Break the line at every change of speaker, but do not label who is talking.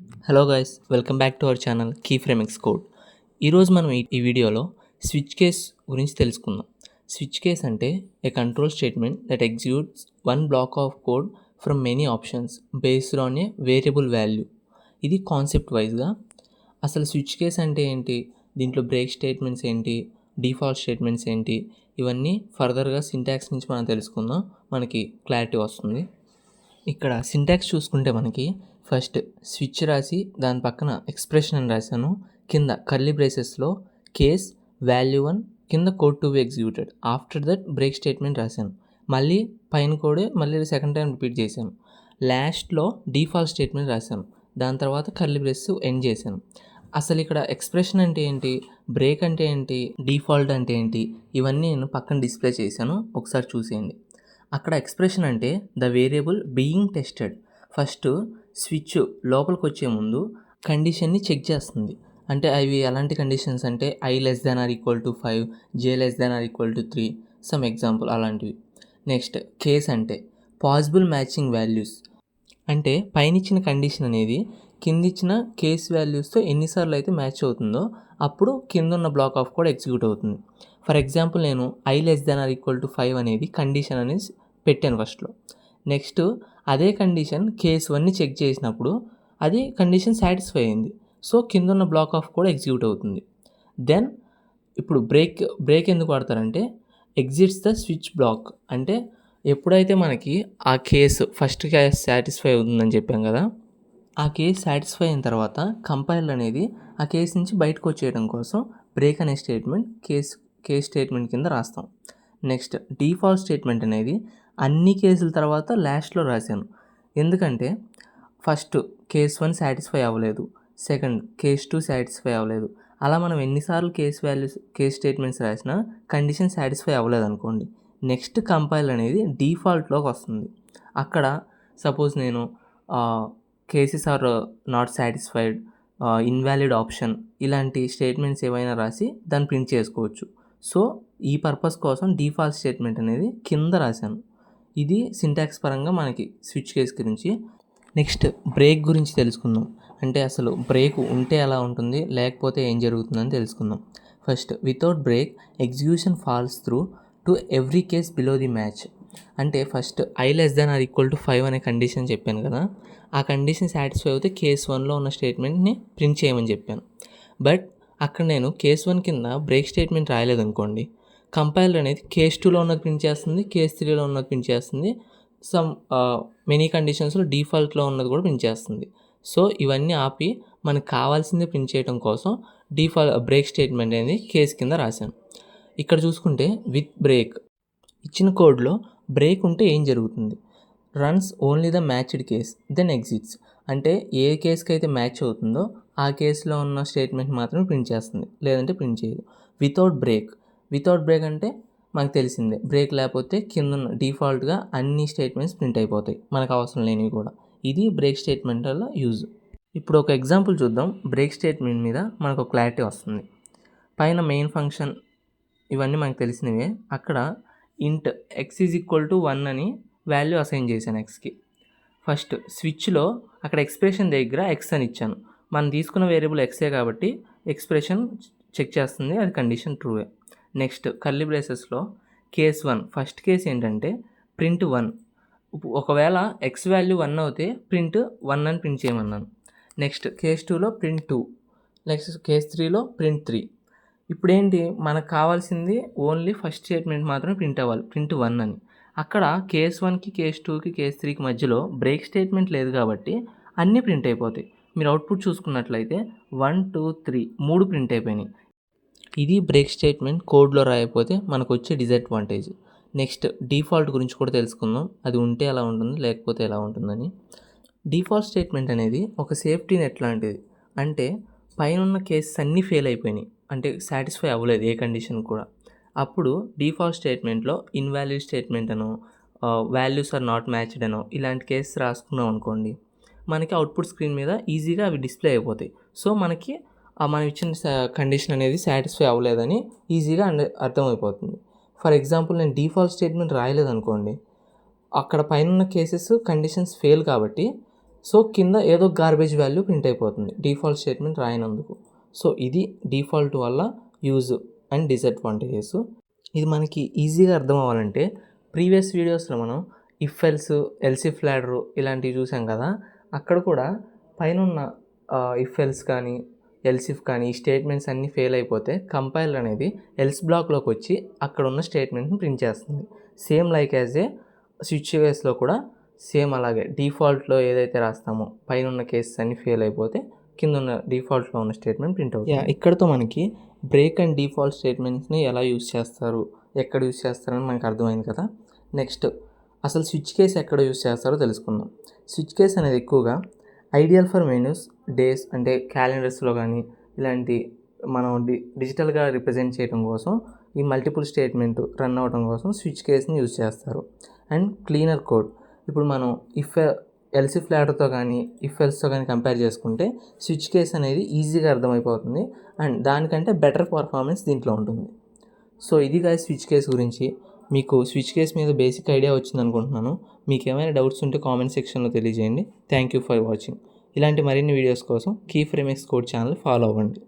Hello guys, welcome back to our channel key frame X code. ఈరోజు మనం ఈ వీడియోలో స్విచ్ కేస్ గురించి తెలుసుకుందాం. స్విచ్ కేస్ అంటే a control statement that executes one block of code from many options based on a variable value. ఇది concept వైజ్గా. అసలు స్విచ్ కేస్ అంటే ఏంటి, దీంట్లో బ్రేక్ స్టేట్మెంట్స్ ఏంటి, డిఫాల్ట్ స్టేట్మెంట్స్ ఏంటి, ఇవన్నీ ఫర్దర్గా సింటాక్స్ నుంచి మనం తెలుసుకుందాం, మనకి క్లారిటీ వస్తుంది. ఇక్కడ సింటాక్స్ చూసుకుంటే మనకి ఫస్ట్ స్విచ్ రాసి దాని పక్కన ఎక్స్ప్రెషన్ అని రాశాను, కింద కర్లీ బ్రేసెస్లో కేస్ వాల్యూ 1 కింద code to be executed, after that break statement రాశాను, మళ్ళీ పైన కోడే మళ్ళీ సెకండ్ టైం రిపీట్ చేశాను, లాస్ట్లో డిఫాల్ట్ స్టేట్మెంట్ రాశాను, దాని తర్వాత కర్లీ బ్రేసెస్ ఎండ్ చేశాను. అసలు ఇక్కడ ఎక్స్ప్రెషన్ అంటే ఏంటి, బ్రేక్ అంటే ఏంటి, డిఫాల్ట్ అంటే ఏంటి, ఇవన్నీ నేను పక్కన డిస్ప్లే చేశాను, ఒకసారి చూసేయండి. అక్కడ ఎక్స్ప్రెషన్ అంటే the variable being tested. First switch లోపలికి వచ్చే ముందు కండిషన్ని చెక్ చేస్తుంది. అంటే అవి ఎలాంటి కండిషన్స్ అంటే i = 5, j= 3, సమ్ ఎగ్జాంపుల్ అలాంటివి. నెక్స్ట్ కేస్ అంటే పాసిబుల్ మ్యాచింగ్ వాల్యూస్, అంటే పైన ఇచ్చిన కండిషన్ అనేది కింద ఇచ్చిన కేస్ వాల్యూస్తో ఎన్నిసార్లు అయితే మ్యాచ్ అవుతుందో అప్పుడు కింద ఉన్న బ్లాక్ ఆఫ్ కోడ్ ఎగ్జిక్యూట్ అవుతుంది. ఫర్ ఎగ్జాంపుల్ నేను i<= 5 అనేది కండిషన్ అనేది పెట్టాను ఫస్ట్లో. నెక్స్ట్ అదే కండిషన్ కేస్ 1ని చెక్ చేసినప్పుడు అది కండిషన్ సాటిస్ఫై అయింది, సో కింద ఉన్న బ్లాక్ ఆఫ్ కోడ్ ఎగ్జిక్యూట్ అవుతుంది. దెన్ ఇప్పుడు బ్రేక్ ఎందుకు వాడతారంటే ఎగ్జిట్స్ ద స్విచ్ బ్లాక్, అంటే ఎప్పుడైతే మనకి ఆ కేసు ఫస్ట్ కేస్ సాటిస్ఫై అవుతుందని చెప్పాం కదా, ఆ కేస్ సాటిస్ఫై అయిన తర్వాత కంపైలర్ అనేది ఆ కేసు నుంచి బయటకు వచ్చేయడం కోసం బ్రేక్ అనే స్టేట్మెంట్ కేస్ స్టేట్మెంట్ కింద రాస్తాం. నెక్స్ట్ డిఫాల్ట్ స్టేట్మెంట్ అనేది అన్ని కేసుల తర్వాత లాస్ట్లో రాశాను, ఎందుకంటే ఫస్ట్ కేస్ 1 సాటిస్ఫై అవ్వలేదు, సెకండ్ కేస్ 2 సాటిస్ఫై అవ్వలేదు, అలా మనం ఎన్నిసార్లు కేస్ స్టేట్మెంట్స్ రాసినా కండిషన్ సాటిస్ఫై అవ్వలేదు అనుకోండి, నెక్స్ట్ కంపైల్ అనేది డిఫాల్ట్లోకి వస్తుంది. అక్కడ సపోజ్ నేను cases are not satisfied, invalid option, ఇలాంటి స్టేట్మెంట్స్ ఏవైనా రాసి దాన్ని ప్రింట్ చేసుకోవచ్చు. సో ఈ పర్పస్ కోసం డిఫాల్ట్ స్టేట్మెంట్ అనేది కింద రాశాను. ఇది సింటాక్స్ పరంగా మనకి స్విచ్ కేస్ గురించి. నెక్స్ట్ బ్రేక్ గురించి తెలుసుకుందాం. అంటే అసలు బ్రేక్ ఉంటే ఎలా ఉంటుంది, లేకపోతే ఏం జరుగుతుందని తెలుసుకుందాం. First without break execution falls through to every case below the match. అంటే ఫస్ట్ i<= 5 అనే కండిషన్ చెప్పాను కదా, ఆ కండిషన్ సాటిస్ఫై అయితే కేస్ 1లో ఉన్న స్టేట్మెంట్ని ప్రింట్ చేయమని చెప్పాను. బట్ అక్కడ నేను కేస్ 1 కింద బ్రేక్ స్టేట్మెంట్ రాయలేదనుకోండి, కంపైలర్ అనేది కేస్ 2లో ఉన్నది ప్రింట్ చేస్తుంది, కేస్ 3లో ఉన్నది ప్రింట్ చేస్తుంది, సమ్ మెనీ కండిషన్స్లో డిఫాల్ట్లో ఉన్నది కూడా ప్రింట్ చేస్తుంది. సో ఇవన్నీ ఆపి మనకు కావాల్సిందే ప్రింట్ చేయడం కోసం బ్రేక్ స్టేట్మెంట్ అనేది కేస్ కింద రాశాను. ఇక్కడ చూసుకుంటే విత్ బ్రేక్ ఇచ్చిన కోడ్లో బ్రేక్ ఉంటే ఏం జరుగుతుంది, runs only the matched case then exits. అంటే ఏ కేస్కి అయితే మ్యాచ్ అవుతుందో ఆ కేసులో ఉన్న స్టేట్మెంట్ మాత్రమే ప్రింట్ చేస్తుంది, లేదంటే ప్రింట్ చేయదు. వితౌట్ బ్రేక్ అంటే మనకు తెలిసిందే, బ్రేక్ లేకపోతే కింద డిఫాల్ట్గా అన్ని స్టేట్మెంట్స్ ప్రింట్ అయిపోతాయి, మనకు అవసరం లేనివి కూడా. ఇది బ్రేక్ స్టేట్మెంట్ వల్ల యూజ్. ఇప్పుడు ఒక ఎగ్జాంపుల్ చూద్దాం, బ్రేక్ స్టేట్మెంట్ మీద మనకు ఒక క్లారిటీ వస్తుంది. పైన మెయిన్ ఫంక్షన్ ఇవన్నీ మనకు తెలిసినవే. అక్కడ ఇంట్ x=1 అని వాల్యూ అసైన్ చేశాను ఎక్స్కి. ఫస్ట్ స్విచ్లో అక్కడ ఎక్స్ప్రెషన్ దగ్గర ఎక్స్ అని ఇచ్చాను, మనం తీసుకున్న వేరియబుల్ ఎక్సే కాబట్టి ఎక్స్ప్రెషన్ చెక్ చేస్తుంది, అది కండిషన్ ట్రూవే. నెక్స్ట్ కర్లీ బ్రేసెస్లో కేస్ 1, ఫస్ట్ కేస్ ఏంటంటే ప్రింట్ 1. ఒకవేళ ఎక్స్ వాల్యూ 1 అవుతే ప్రింట్ 1 అని ప్రింట్ చేయమన్నాను. నెక్స్ట్ కేస్ 2లో ప్రింట్ 2, నెక్స్ట్ కేస్ 3లో ప్రింట్ 3. ఇప్పుడేంటి మనకు కావాల్సింది ఓన్లీ ఫస్ట్ స్టేట్మెంట్ మాత్రమే ప్రింట్ అవ్వాలి, ప్రింట్ 1 అని. అక్కడ కేస్ 1కి కేస్ 2కి కేస్ 3కి మధ్యలో బ్రేక్ స్టేట్మెంట్ లేదు కాబట్టి అన్నీ ప్రింట్ అయిపోతాయి. మీరు అవుట్పుట్ చూసుకున్నట్లయితే 1, 2, 3 3 ప్రింట్ అయిపోయినాయి. ఇది బ్రేక్ స్టేట్మెంట్ కోడ్లో రాయకపోతే మనకు వచ్చే డిసడ్వాంటేజ్. నెక్స్ట్ డిఫాల్ట్ గురించి కూడా తెలుసుకుందాం, అది ఉంటే ఎలా ఉంటుంది, లేకపోతే ఎలా ఉంటుందని. డిఫాల్ట్ స్టేట్మెంట్ అనేది ఒక సేఫ్టీ నెట్ లాంటిది. అంటే పైన ఉన్న కేసెస్ అన్నీ ఫెయిల్ అయిపోయినాయి, అంటే సాటిస్ఫై అవ్వలేదు ఏ కండిషన్ కూడా, అప్పుడు డిఫాల్ట్ స్టేట్మెంట్లో ఇన్వాలిడ్ స్టేట్మెంట్ అనో వాల్యూస్ ఆర్ నాట్ మ్యాచ్డ్ అనో ఇలాంటి కేసెస్ రాసుకున్నాం అనుకోండి, మనకి అవుట్పుట్ స్క్రీన్ మీద ఈజీగా అవి డిస్ప్లే అయిపోతాయి. సో మనకి మనం ఇచ్చిన కండిషన్ అనేది సాటిస్ఫై అవ్వలేదని ఈజీగా అర్థమైపోతుంది. ఫర్ ఎగ్జాంపుల్ నేను డిఫాల్ట్ స్టేట్మెంట్ రాయలేదు అనుకోండి, అక్కడ పైన కేసెస్ కండిషన్స్ ఫెయిల్ కాబట్టి సో కింద ఏదో గార్బేజ్ వాల్యూ ప్రింట్ అయిపోతుంది డిఫాల్ట్ స్టేట్మెంట్ రాయనందుకు. సో ఇది డిఫాల్ట్ వల్ల యూజ్ అండ్ డిసడ్వాంటేజెస్. ఇది మనకి ఈజీగా అర్థం అవ్వాలంటే ప్రీవియస్ వీడియోస్లో మనం ఇఫ్ ఎల్స్, ఎల్సిఫ్ లాడర్ ఇలాంటివి చూసాం కదా. అక్కడ కూడా పైన ఉన్న ఇఫ్ ఎల్స్ కానీ ఎల్సిఫ్ కానీ ఈ స్టేట్మెంట్స్ అన్నీ ఫెయిల్ అయిపోతే కంపైలర్ అనేది ఎల్స్ బ్లాక్లోకి వచ్చి అక్కడ ఉన్న స్టేట్మెంట్ని ప్రింట్ చేస్తుంది. Same like as a switch కేస్లో కూడా సేమ్ అలాగే డిఫాల్ట్లో ఏదైతే రాస్తామో పైన ఉన్న కేసెస్ అన్నీ ఫెయిల్ అయిపోతే కింద ఉన్న డిఫాల్ట్లో ఉన్న స్టేట్మెంట్ ప్రింట్ అవుతుంది. ఇక్కడతో మనకి బ్రేక్ అండ్ డిఫాల్ట్ స్టేట్మెంట్స్ని ఎలా యూస్ చేస్తారు, ఎక్కడ యూస్ చేస్తారని మనకు అర్థమైంది కదా. నెక్స్ట్ అసలు స్విచ్ కేస్ ఎక్కడ యూస్ చేస్తారో తెలుసుకుందాం. స్విచ్ కేస్ అనేది ఎక్కువగా ఐడియల్ ఫర్ మెనూస్, డేస్ అంటే క్యాలెండర్స్లో కానీ ఇలాంటి మనం డిజిటల్గా రిప్రజెంట్ చేయడం కోసం ఈ మల్టిపుల్ స్టేట్మెంట్ రన్ అవ్వడం కోసం స్విచ్ కేస్ని యూజ్ చేస్తారు. అండ్ క్లీనర్ కోడ్, ఇప్పుడు మనం ఎల్సిఫ్ లాడర్తో కానీ ఇఫ్ ఎల్స్తో కానీ కంపేర్ చేసుకుంటే స్విచ్ కేస్ అనేది ఈజీగా అర్థమైపోతుంది అండ్ దానికంటే బెటర్ పర్ఫార్మెన్స్ దీంట్లో ఉంటుంది. సో ఇది గాయస్ స్విచ్ కేస్ గురించి. మీకు స్విచ్ కేస్ మీద బేసిక్ ఐడియా వచ్చింది అనుకుంటున్నాను. మీకు ఏమైనా డౌట్స్ ఉంటే కామెంట్ సెక్షన్లో తెలియజేయండి. Thank you for watching. ఇలాంటి మరిన్ని వీడియోస్ కోసం key frame X code channel follow అవ్వండి.